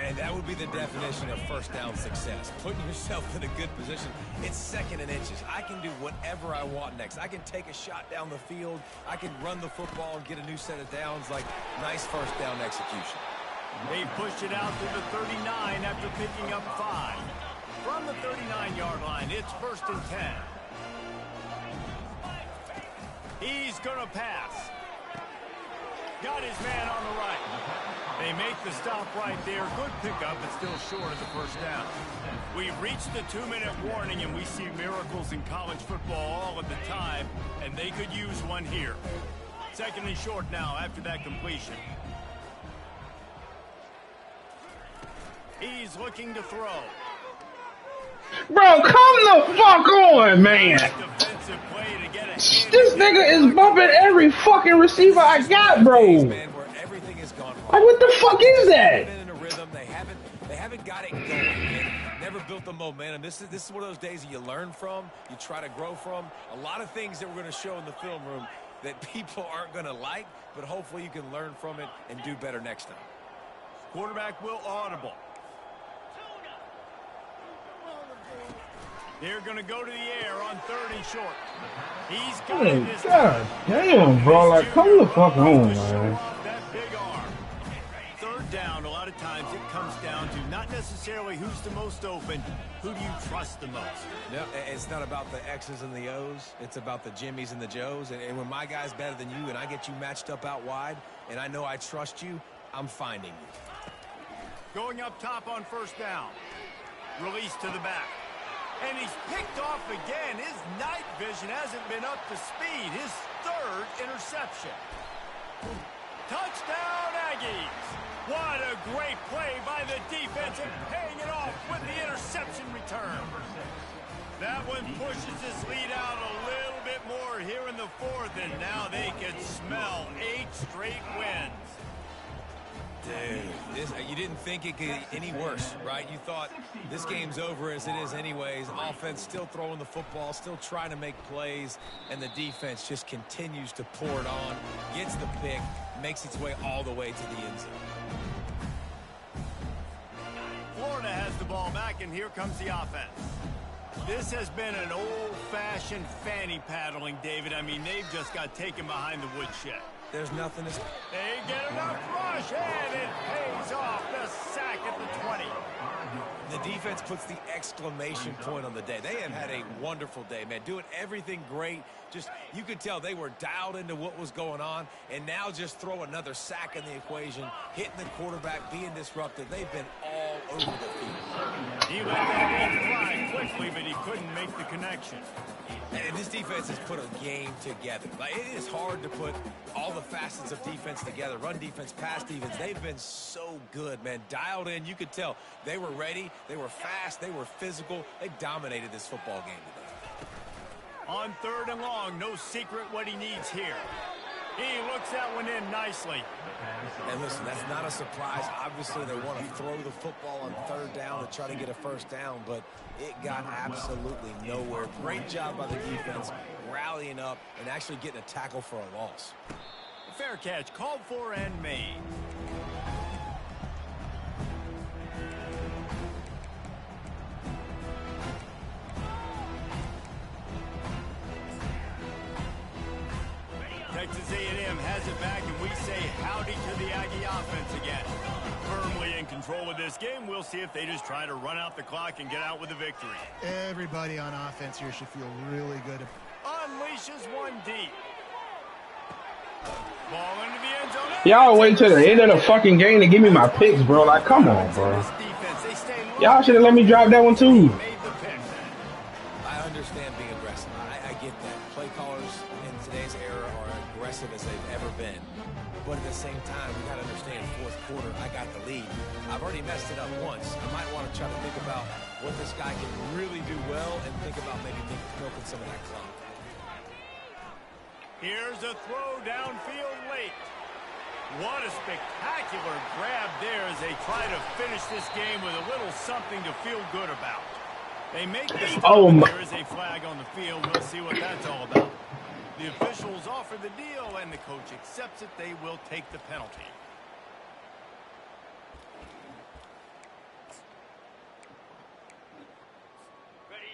C: And that would be the definition of first down success. Putting yourself in a good position. It's second and inches. I can do whatever I want next. I can take a shot down the field. I can run the football and get a new set of downs. Like, nice first down execution.
B: They pushed it out to the 39 after picking up 5. From the 39-yard line, it's 1st and 10. He's going to pass. Got his man on the right. They make the stop right there. Good pickup, but still short of the first down. We've reached the 2-minute warning, and we see miracles in college football all of the time, and they could use one here. 2nd and short now after that completion. He's looking to throw.
A: Bro, come the fuck on, man.
B: Defensive play to get a hit.
A: This nigga is bumping every fucking receiver I got, bro.
C: Man, where everything has gone wrong.
A: Like, what the fuck is that?
C: Been in a rhythm. They haven't got it going. They never built the momentum. This is one of those days that you learn from, you try to grow from. A lot of things that we're going to show in the film room that people aren't going to like, but hopefully you can learn from it and do better next time.
B: Quarterback will audible. They're going to go to the air on 3rd and short. He's got it this
A: God damn, bro. Like, come the fuck on, man.
B: That big arm. 3rd down, a lot of times it comes down to not necessarily who's the most open, who do you trust the most?
C: No, it's not about the X's and the O's. It's about the Jimmies and the Joes. And when my guy's better than you and I get you matched up out wide and I know I trust you, I'm finding you.
B: Going up top on 1st down. Release to the back. And he's picked off again. His night vision hasn't been up to speed. His 3rd interception. Touchdown, Aggies. What a great play by the defense and paying it off with the interception return. That one pushes his lead out a little bit more here in the 4th, and now they can smell 8 straight wins.
C: Dude, you didn't think it could get any worse, right? You thought this game's over as it is anyways. Offense still throwing the football, still trying to make plays, and the defense just continues to pour it on, gets the pick, makes its way all the way to the end zone.
B: Florida has the ball back, and here comes the offense. This has been an old-fashioned fanny paddling, David. I mean, they've just got taken behind the woodshed.
C: There's nothing to...
B: They get enough rush, and it pays off. The sack at the 20.
C: The defense puts the exclamation point on the day. They have had a wonderful day, man. Doing everything great. Just, you could tell they were dialed into what was going on, and now just throw another sack in the equation, hitting the quarterback, being disruptive. They've been all over the field.
B: He let that ball fly quickly, but he couldn't make the connection.
C: And this defense has put a game together. Like, it is hard to put all the facets of defense together. Run defense, pass defense. They've been so good, man. Dialed in. You could tell they were ready. They were fast. They were physical. They dominated this football game today.
B: On 3rd and long, no secret what he needs here. He looks that one in nicely.
C: And listen, that's not a surprise. Obviously, they want to throw the football on 3rd down to try to get a first down, but it got absolutely nowhere. Great job by the defense, rallying up and actually getting a tackle for a loss.
B: Fair catch, called for and made. Texas A&M has it back, and we say howdy to the Aggie offense again. Firmly in control of this game. We'll see if they just try to run out the clock and get out with a victory.
D: Everybody on offense here should feel really good.
B: Unleashes one deep. Ball into the end zone.
A: Y'all wait till the end of the
B: Intercepted.
A: fucking game to give me my
B: That's one of
A: picks,
B: the
A: bro.
B: key
A: Like, come on,
B: facts in
A: bro.
B: this defense. They stay
A: Y'all
B: locked
A: should have
B: into
A: let me
B: their
A: drop that one
B: defense, and he
A: too.
B: made the pick.
C: I understand being aggressive. I get that. Play callers in today's era are aggressive as they've ever been. But at the same time, we got to understand fourth quarter, I got the lead. I've already messed it up once. I might want to try to think about what this guy can really do well and think about maybe milking some of that clock.
B: Here's a throw downfield late. What a spectacular grab there as they try to finish this game with a little something to feel good about. They make the stop,
A: Oh
B: and
A: my.
B: there is a flag on the field. We'll see what that's all about. The officials offer the deal, and the coach accepts it. They will take the penalty.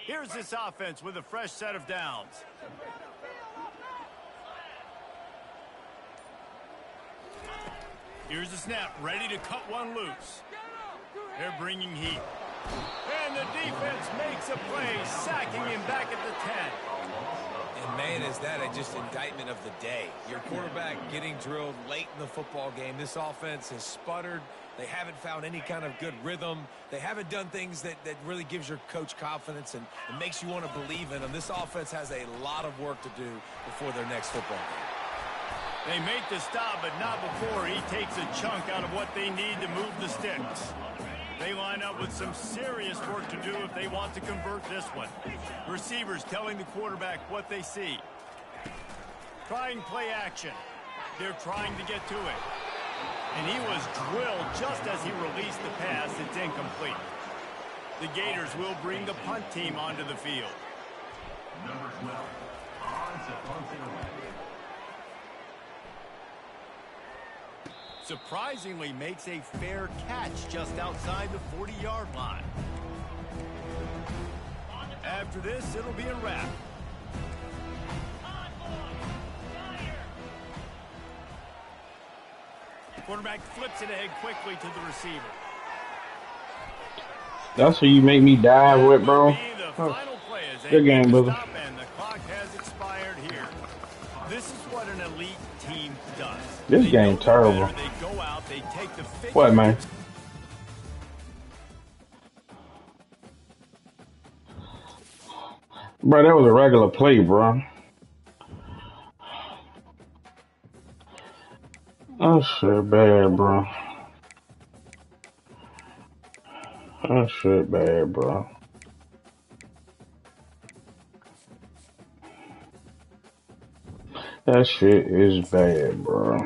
B: Here's this offense with a fresh set of downs. Here's the snap, ready to cut one loose. They're bringing heat. And the defense makes a play, sacking him back at the 10.
C: And, man, is that just indictment of the day. Your quarterback getting drilled late in the football game. This offense has sputtered. They haven't found any kind of good rhythm. They haven't done things that really gives your coach confidence and makes you want to believe in them. This offense has a lot of work to do before their next football game.
B: They make the stop, but not before he takes a chunk out of what they need to move the sticks. They line up with some serious work to do if they want to convert this one. Receivers telling the quarterback what they see. Trying play action. They're trying to get to it. And he was drilled just as he released the pass. It's incomplete. The Gators will bring the punt team onto the field.
E: Number 12, on to punting away.
B: Surprisingly makes a fair catch just outside the 40-yard line. After this, it'll be a wrap. Quarterback flips it ahead quickly to the receiver.
A: That's who you make me dive with, bro.
B: The
A: Oh,
B: final play as they
A: good
B: make
A: game,
B: the
A: brother.
B: stop, and the clock has expired here. This is what an elite team does.
A: This
B: They
A: game
B: know they're
A: terrible.
B: better. They go out, they take the
A: What, man? Bro, that was a regular play, bro. That shit bad, bro. That shit bad, bro. That shit is bad, bro.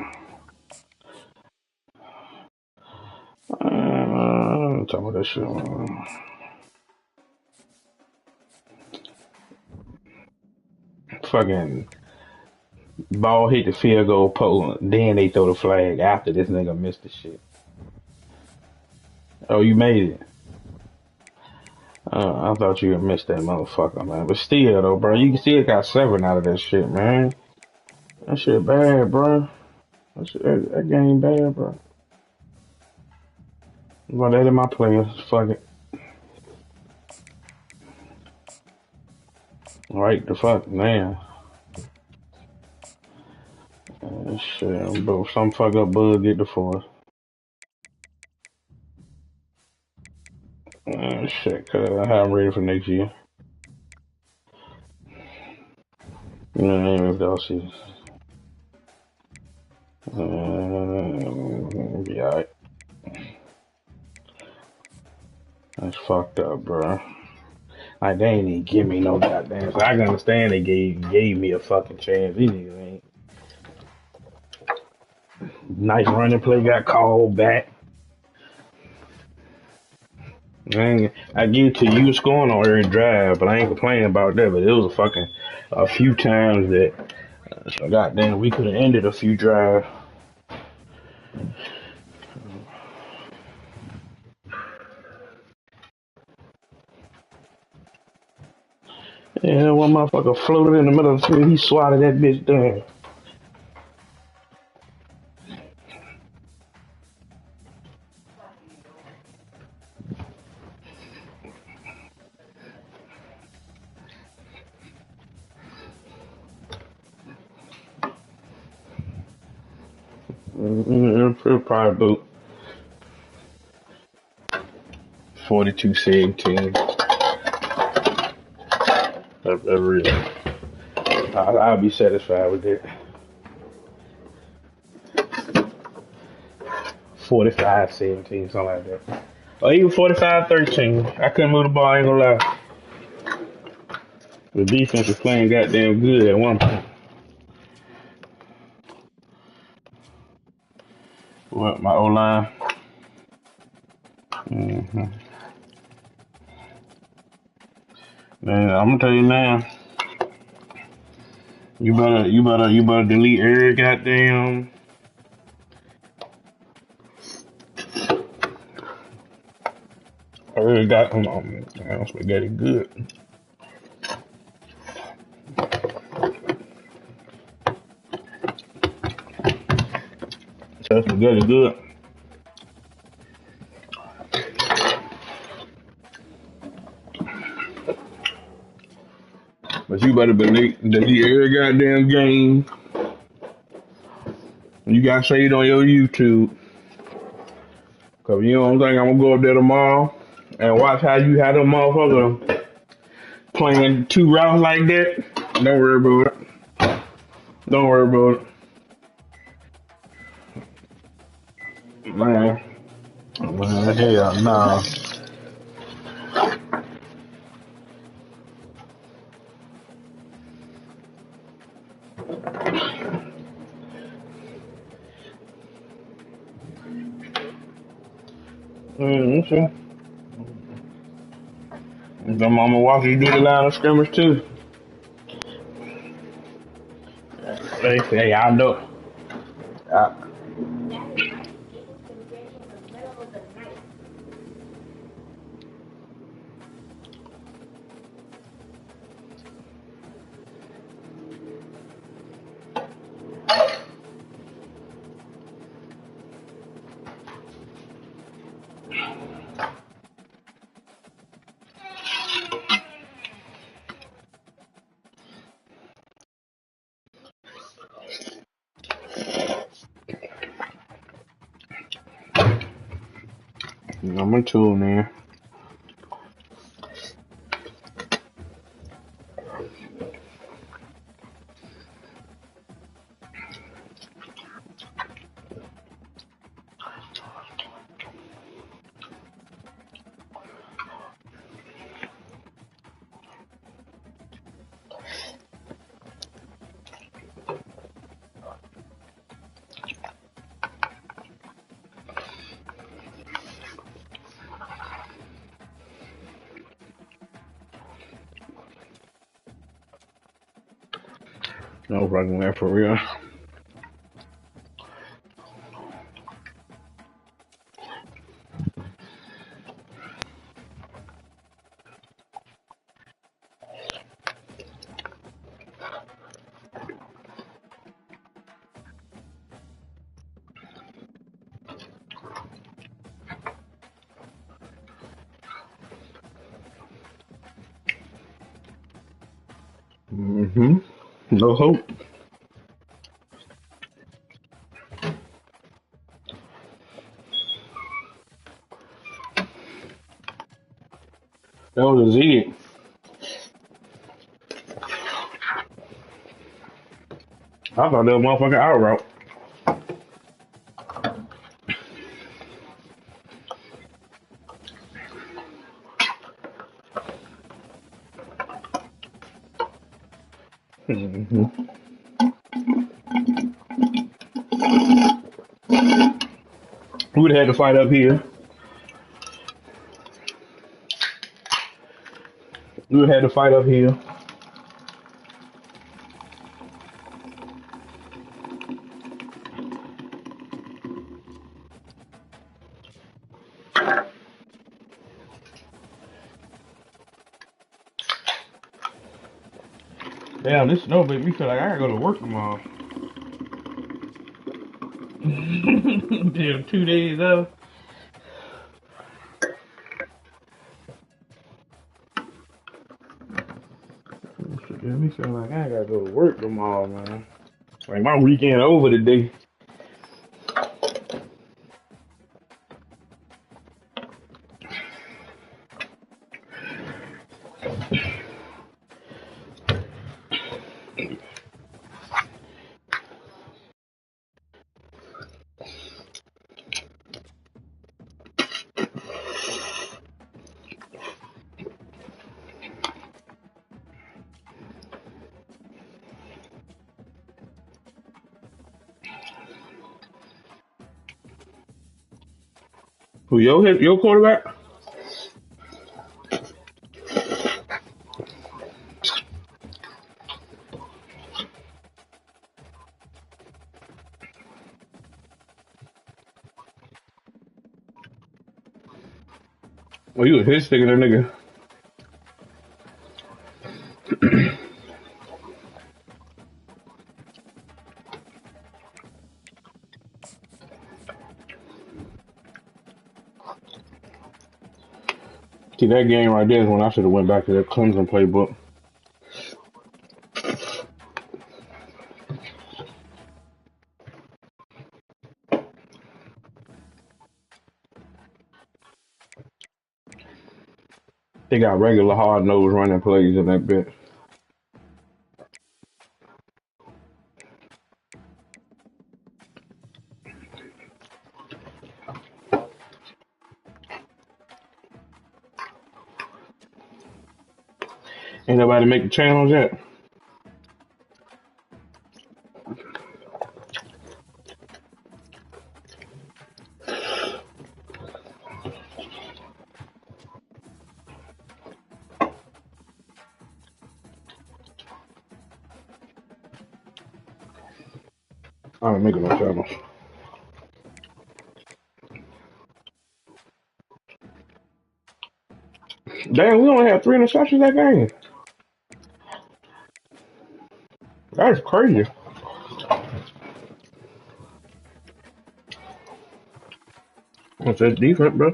A: I'm talking about that shit, man. Fucking ball hit the field goal post, then they throw the flag after this nigga missed the shit. Oh, you made it. I thought you had missed that motherfucker, man. But still, though, bro, you can still got 7 out of that shit, man. That shit bad, bro. That game bad, bro. Well, that in my players. Fuck it. Right the fuck now. Shit, bro. Some fuck up bug get the force. Shit, cause I'm ready for next year. You know what I mean? If they'll see. Be alright. That's fucked up, bro. Like, they ain't even give me no goddamn. So I can understand they gave me a fucking chance. These niggas ain't. Nice running play got called back. I give it to you scoring on every drive, but I ain't complaining about that. But it was a few times that, goddamn, we could have ended a few drives. Yeah, one motherfucker floated in the middle of the field. He swatted that bitch down. It'll probably about 42-17. That really, I'll be satisfied with it. 45-17, something like that. Or even 45-13. I couldn't move the ball, I ain't gonna lie. The defense was playing goddamn good at one point. What, my O-line? Mm-hmm. Man, I'm gonna tell you now. You better delete every goddamn. I really got spaghetti good. So spaghetti good. But you better delete every goddamn game. You got saved on your YouTube. Cause you don't think I'm gonna go up there tomorrow and watch how you had a motherfucker playing two routes like that? Don't worry about it. Don't worry about it. Man, hell nah. Okay. The mama watch you do the line of scrimmage too. They say, I know. Number two, man. No fucking way for real. Mm-hmm. No hope. That was a Z. I thought that was motherfucking out route. Mm-hmm. We would have had to fight up here. We would have had to fight up here. Damn, this snow made me feel like I gotta go to work tomorrow. Damn, 2 days up. Made me feel like I gotta go to work tomorrow, man. Like my weekend over today. Who your quarterback? Well, you a hit sticker, that nigga. See, that game right there is when I should have went back to that Clemson playbook. They got regular hard-nosed running plays in that bit. Ain't nobody make the channels yet. I ain't making no channels. Damn, we only had 3 interceptions that game. That's crazy. What's that defense, bro?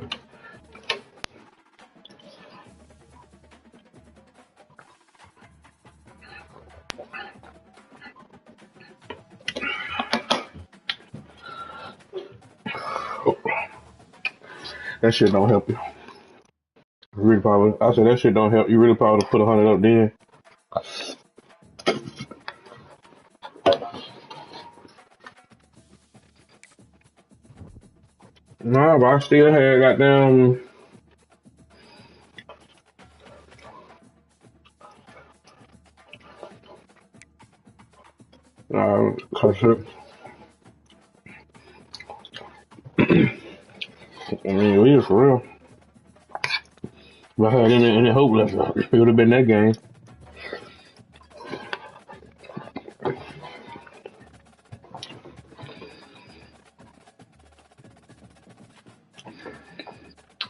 A: That shit don't help you. Really probably. I said that shit don't help. You really probably put 100 up then. Nah, but I still had goddamn. Cause it, I mean, we was for real. If I had any hope left, it would have been that game.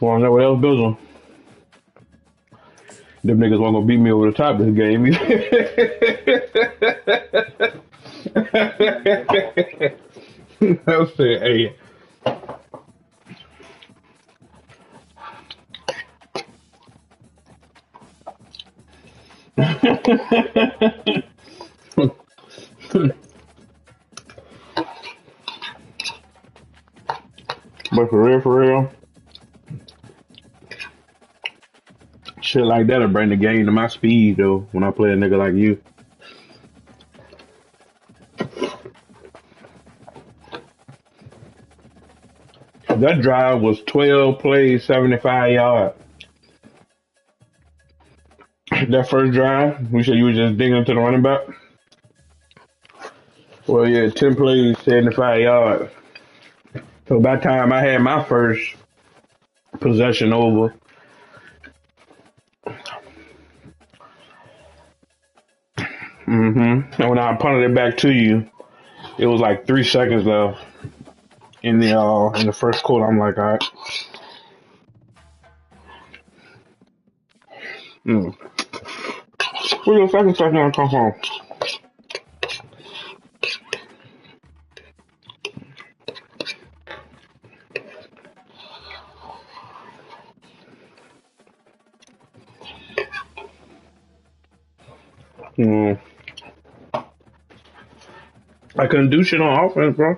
A: Well, I know what else business. Them niggas weren't gonna beat me over the top this game. I said, hey. But for real, shit like that'll bring the game to my speed though. When I play a nigga like you, that drive was 12 plays, 75 yards. That first drive, we said you were just digging into the running back. Well, yeah, 10 plays, 75 yards. So by the time I had my first possession over, and when I punted it back to you, it was like 3 seconds left in the first quarter. I'm like, all right. Where's your second touchdown come from? I couldn't do shit on offense, bro.